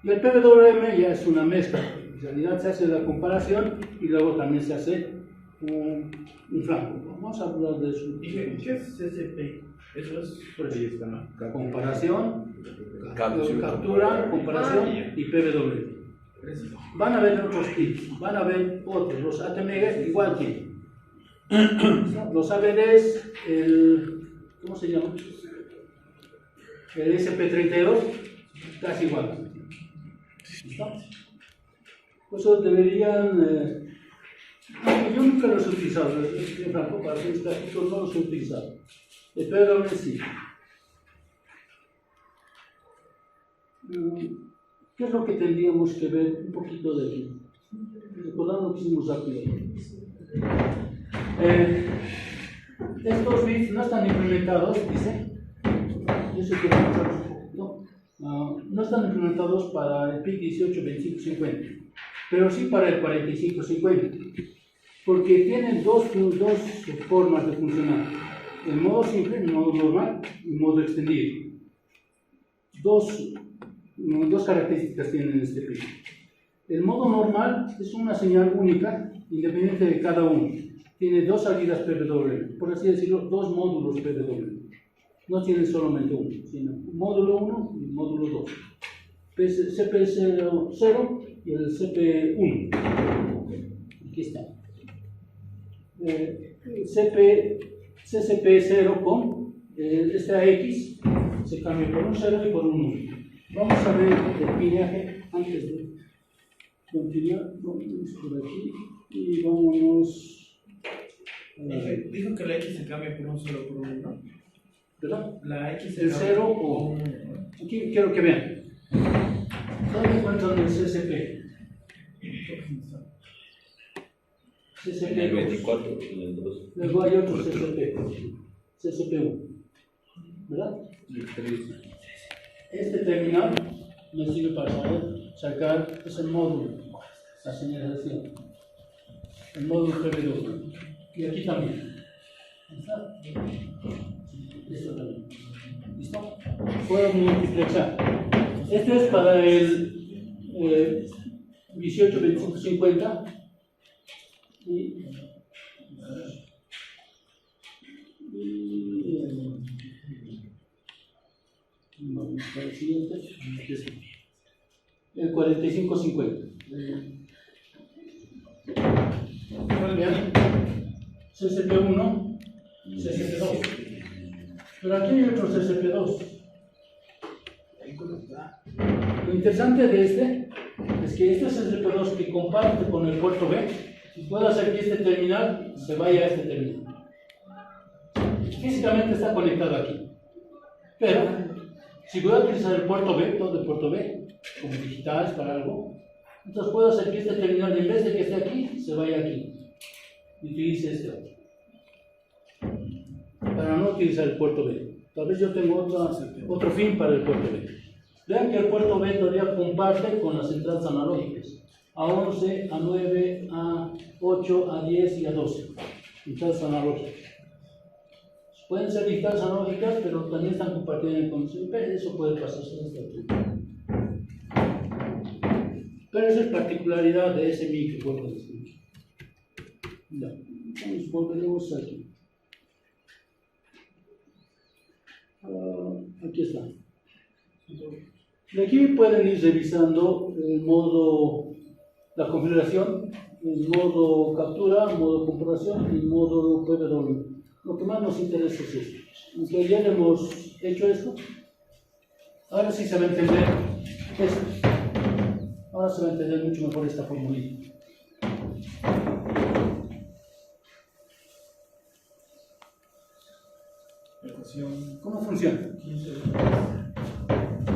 Y el PWM ya es una mezcla. En realidad se hace la comparación y luego también se hace un flanco. Vamos a hablar de eso. ¿Qué es CCP? Eso es. Ahí está, ¿no? Comparación, Captura. captura, comparación y PWM. Van a haber otros tips, van a haber otros. Los ATMG igual que los ABDs, ¿cómo se llama? El SP32, casi igual. ¿Listo? Eso deberían. Yo nunca los he utilizado, franco, para hacer estatutos no los he utilizado. El PWM sí. ¿Qué es lo que tendríamos que ver un poquito de aquí? Recordando que hicimos rápido. Estos bits no están implementados, dice. Yo sé que vamos un poquito. No están implementados para el PIC 18, 25, 50, pero sí para el 45, 50, porque tienen dos formas de funcionar: el modo simple, el modo normal y el modo extendido. Dos características tienen este PIC. El modo normal es una señal única, independiente de cada uno. Tiene dos salidas PWM, por así decirlo, dos módulos PWM. No tiene solamente uno, sino módulo 1 y módulo 2. CP0 y el CP1. Aquí está. CCP0 con esta X se cambia por un 0 y por un 1. Vamos a ver el pillaje antes de continuar. Vamos por aquí y vámonos. Dijo que la X se cambia por un 0 por 1, ¿no? ¿Verdad? La X se El cambia 0 o. Aquí quiero que vean. ¿Dónde encuentran el CCP? En el CCP2. 24, en el 2. Luego hay otro CCP. CCP1. ¿Verdad? Este terminal me sirve para sacar ese módulo, la señalización, el módulo PB2. Y aquí también. ¿Está? Esto también. ¿Listo? Puedo multiplexar. Este es para el 18, 25, 50. Y vamos para el siguiente. El 45-50. Bien. CCP1, CCP2. Pero aquí hay otro CCP2. Lo interesante de este es que este CCP2 que comparte con el puerto B, puedo hacer que este terminal se vaya a este terminal. Físicamente está conectado aquí. Pero si voy a utilizar el puerto B, todo el puerto B, como digitales para algo, entonces puedo hacer que este terminal, en vez de que esté aquí, se vaya aquí. Y utilice este otro. Para no utilizar el puerto B. Tal vez yo tengo otro fin para el puerto B. Vean que el puerto B todavía comparte con las entradas analógicas. A11, A9, A8, A10 y A12. Entradas analógicas. Pueden ser digitales analógicas, pero también están compartidas con CP. Eso puede pasarse en este tipo. Pero esa es particularidad de ese MIC que vuelvo a decir. Ya, entonces volveremos aquí. Aquí está. De aquí pueden ir revisando el modo, la configuración en modo captura, modo comparación y modo PW. Lo que más nos interesa es esto. Aunque ya hemos hecho esto, ahora sí se va a entender esto. Ahora se va a entender mucho mejor esta formulita. ¿Cómo funciona?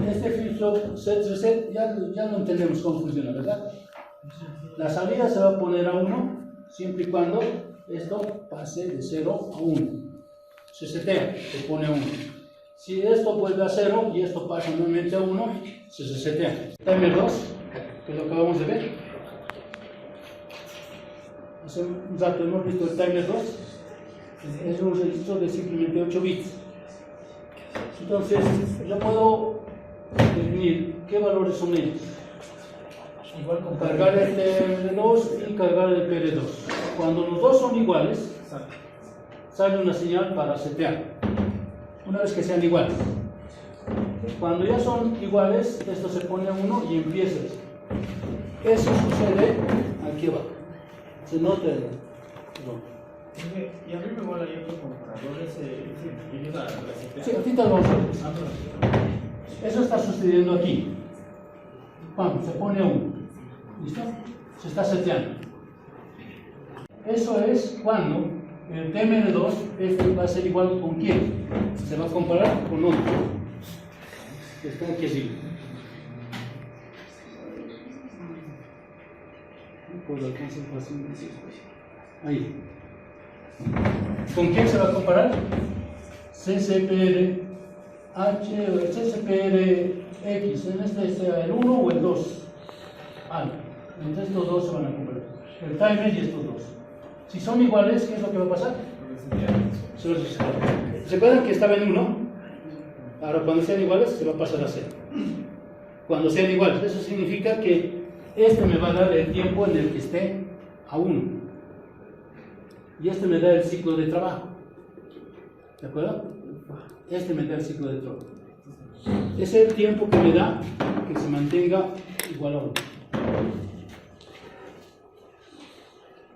Este flip-flop set-reset ya lo entendemos cómo funciona, ¿verdad? La salida se va a poner a 1 siempre y cuando esto pase de 0 a 1. Se setea, se pone a 1. Si esto vuelve a 0 y esto pasa nuevamente a 1, se resetea. Timer 2, que lo acabamos de ver. Hace un rato hemos visto el timer 2. Es un registro de simplemente 8 bits. Entonces, yo puedo definir qué valores son ellos. Cargar el TMR2 y cargar el PR2. Cuando los dos son iguales, sale una señal para setear. Una vez que sean iguales. Cuando ya son iguales, esto se pone a 1 y empieza. Eso sucede aquí abajo. Se nota el... Y arriba igual hay otros comparadores que ayudan a resetear. Sí, ahorita lo vamos a ver. Eso está sucediendo aquí. Vamos, se pone a 1. ¿Listo? Se está seteando. Eso es cuando el TMR2 este va a ser igual con quién. Se va a comparar con otro. Que está aquí arriba. Por la concentración de ahí. ¿Con quién se va a comparar? CCPR H o CCPR X. En este sea el 1 o el 2. Entre estos dos se van a comparar. El timer y estos dos. Si son iguales, ¿qué es lo que va a pasar? Se va a resetear. ¿Se acuerdan que estaba en 1? Ahora cuando sean iguales se va a pasar a 0. Cuando sean iguales, eso significa que este me va a dar el tiempo en el que esté a 1. Y este me da el ciclo de trabajo. ¿De acuerdo? Este me da el ciclo de trabajo. Es el tiempo que me da que se mantenga igual a 1.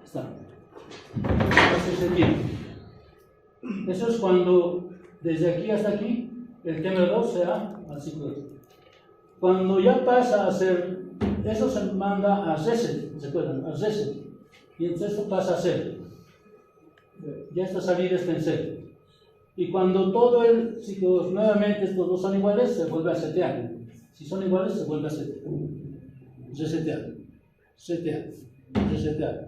Está. Ese es el tiempo. Eso es cuando desde aquí hasta aquí el TMR2 se da al ciclo de trabajo. Cuando ya pasa a ser, eso se manda a reset, ¿se acuerdan? A reset. Y entonces esto pasa a 0. Ya esta salida está en 0. Y cuando todo el ciclo, nuevamente estos dos son iguales, se vuelve a setear. Si son iguales, se vuelve a setear. Resetear. Setear. Resetear.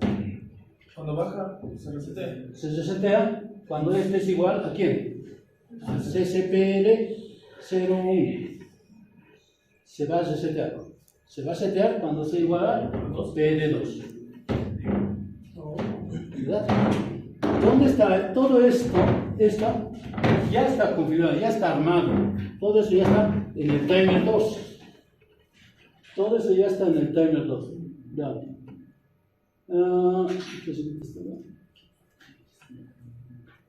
Cuando baja, se resetea. Se resetea cuando este es igual a quién? A CCPR 01. Se va a resetear. Se va a setear cuando sea igual a PR2. ¿Verdad? ¿Dónde está? Todo esto ya está configurado, ya está armado. Todo eso ya está en el timer 2. Todo eso ya está en el timer 2. Ya.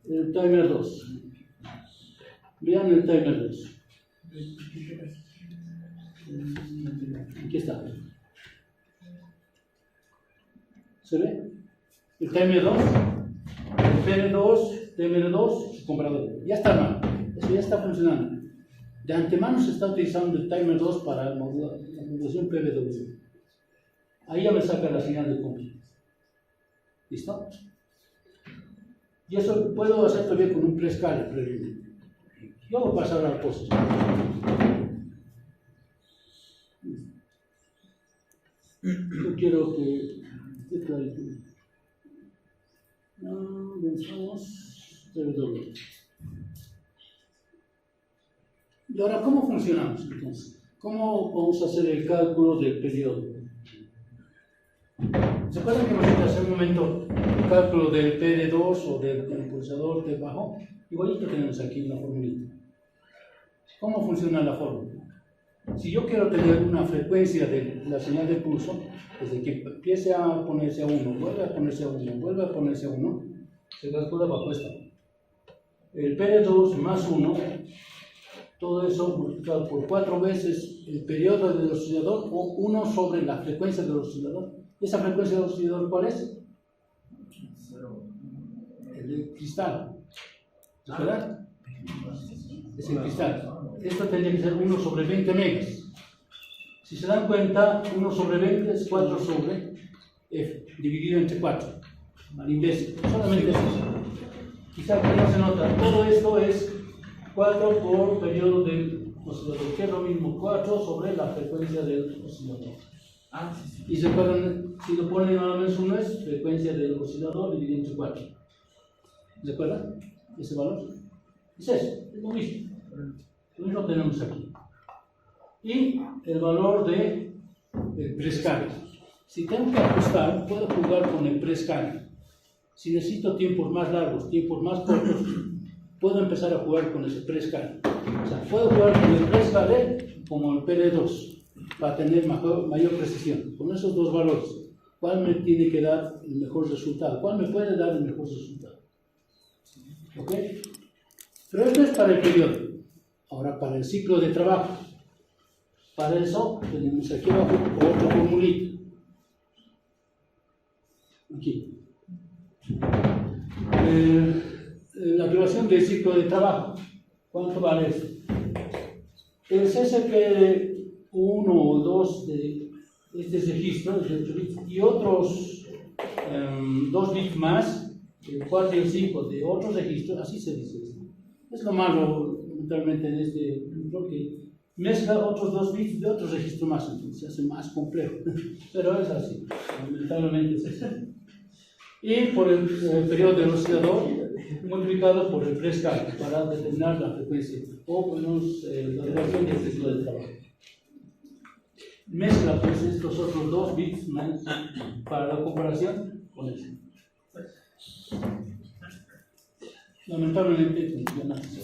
El timer 2. Vean el timer 2. Aquí está. ¿Se ve? El timer 2. El PR2, TMR2, comprador. Ya está armado. Eso ya está funcionando. De antemano se está utilizando el timer 2 para la modulación PWM. Ahí ya me saca la señal de compra. ¿Listo? Y eso puedo hacer todavía con un prescaler previo. Luego pasar a las cosas. Yo quiero que esté clarito. Pensamos PW. Y ahora, ¿cómo funcionamos entonces? ¿Cómo vamos a hacer el cálculo del periodo? ¿Se acuerdan que hemos hecho hace un momento el cálculo del PD2 o del pulsador de bajo? Igualito tenemos aquí una formulita. ¿Cómo funciona la fórmula? Si yo quiero tener una frecuencia de la señal de pulso, desde que empiece a ponerse a 1, vuelve a ponerse a 1, vuelve a ponerse a 1, se calcula bajo esta. El PD2 más 1, todo eso multiplicado por 4 veces el periodo del oscilador o 1 sobre la frecuencia del oscilador, ¿Esa frecuencia del oscilador cuál es? 0. El de cristal. ¿Se acuerdan? Es el cristal. Esto tendría que ser 1 sobre 20 megas. Si se dan cuenta, 1 sobre 20 es 4 sobre F, dividido entre 4. Al inverso. Solamente es eso. Quizá que no se nota. Todo esto es 4 por periodo del oscilador, que es lo mismo, 4 sobre la frecuencia del oscilador. Ah, sí, sí. Y se acuerdan, si lo ponen nada menos 1 es frecuencia del oscilador dividido entre 4. ¿Se acuerdan? Ese valor. Es eso, es lo mismo. Lo mismo tenemos aquí. Y el valor de el prescan. Si tengo que ajustar, puedo jugar con el prescan. Si necesito tiempos más largos, tiempos más cortos, puedo empezar a jugar con ese prescan. O sea, puedo jugar con el prescan como el PD2 para tener mayor precisión. Con esos dos valores, ¿cuál me tiene que dar el mejor resultado? ¿Cuál me puede dar el mejor resultado? ¿Ok? Pero esto es para el periodo. Ahora, para el ciclo de trabajo. Para eso, tenemos aquí abajo otra formulita. Aquí. La duración del ciclo de trabajo. ¿Cuánto vale eso? El CSP 1 o 2 de este registro, de 8 bits, y otros 2 bits más, el 4 y el 5 de otros registros, así se dice. Es lo malo, lamentablemente, en este libro, que mezcla otros 2 bits de otro registro más, entonces se hace más complejo. Pero es así, lamentablemente es así. Y por el periodo del oscilador, multiplicado por el prescan para determinar la frecuencia, o ponemos la duración del ciclo de trabajo. Mezcla pues estos otros 2 bits más para la comparación con ese. Lamentablemente funciona así.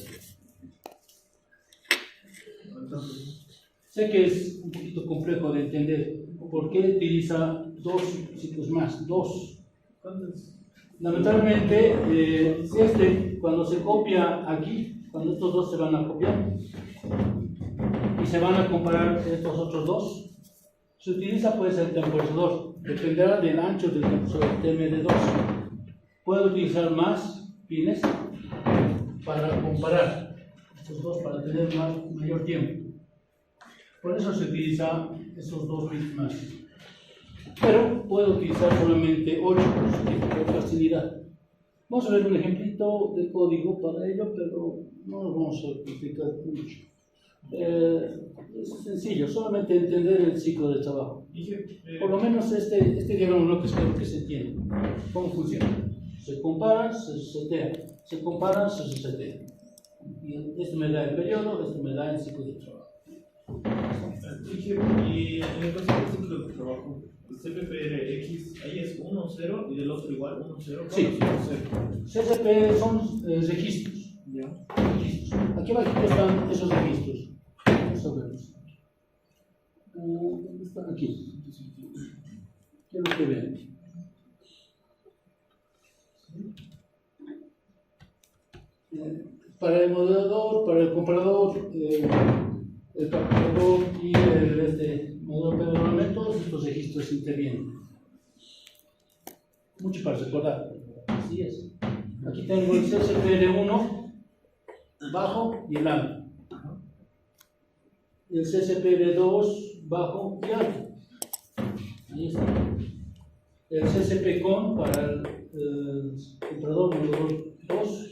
Sé que es un poquito complejo de entender por qué utiliza 2 ciclos más, 2. Lamentablemente, cuando se copia aquí, cuando estos dos se van a copiar y se van a comparar estos otros dos, se utiliza pues el temporizador, dependerá del ancho del temporizador TMD2. Puedo utilizar más pines para comparar estos dos, para tener mayor tiempo. Por eso se utiliza esos 2 bits más. Pero puedo utilizar solamente 8 por facilidad. Vamos a ver un ejemplito de código para ello, pero no nos vamos a complicar mucho. Es sencillo, solamente entender el ciclo de trabajo. Por lo menos este diagrama lo que espero que se entienda. ¿Cómo funciona? Se comparan, se setean. Se comparan, se setean. Y esto me da el periodo, esto me da el ciclo de trabajo. Y en el caso del ciclo de trabajo, el CPPRX, ahí es 1, 0 y del otro igual 1, 0. Sí. 0. CSP son registros. Ya. Registros. Aquí abajo están esos registros. Vamos a verlos. ¿Dónde están? Aquí. Quiero que vean. Para el modelador, para el comparador, el calculador y el modelador, todos estos registros intervienen. Mucho para recordar. Así es. Aquí tengo el CSPR1 bajo y el alto. El CSPR2 bajo y alto. Ahí está. El CSP con para el comprador modelador 2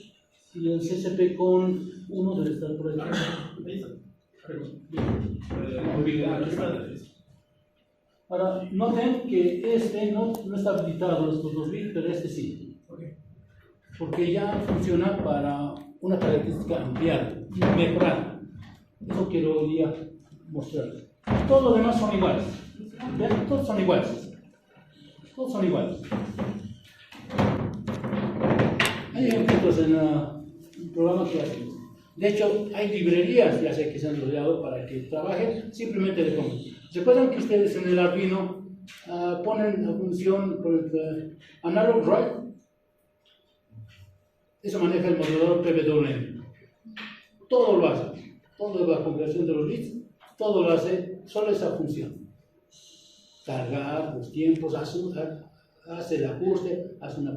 y el CSP con 1 debe estar por aquí. Ahí está. Ahora, noten que este no está habilitado, estos 2 bits, pero este sí. Porque ya funciona para una característica ampliada, mejorada. Eso quería mostrar. Todos los demás son iguales. ¿Ven? Todos son iguales. Todos son iguales. Hay ejemplos en el programa que hacen. De hecho, hay librerías, ya sé que se han rodeado para que trabajen simplemente de cómo. ¿Recuerdan que ustedes en el Arduino ponen la función por el analog write? Eso maneja el modelador PWM. Todo lo hace. Toda la configuración de los bits, todo lo hace, solo esa función. cargar los tiempos, hace el ajuste, hace una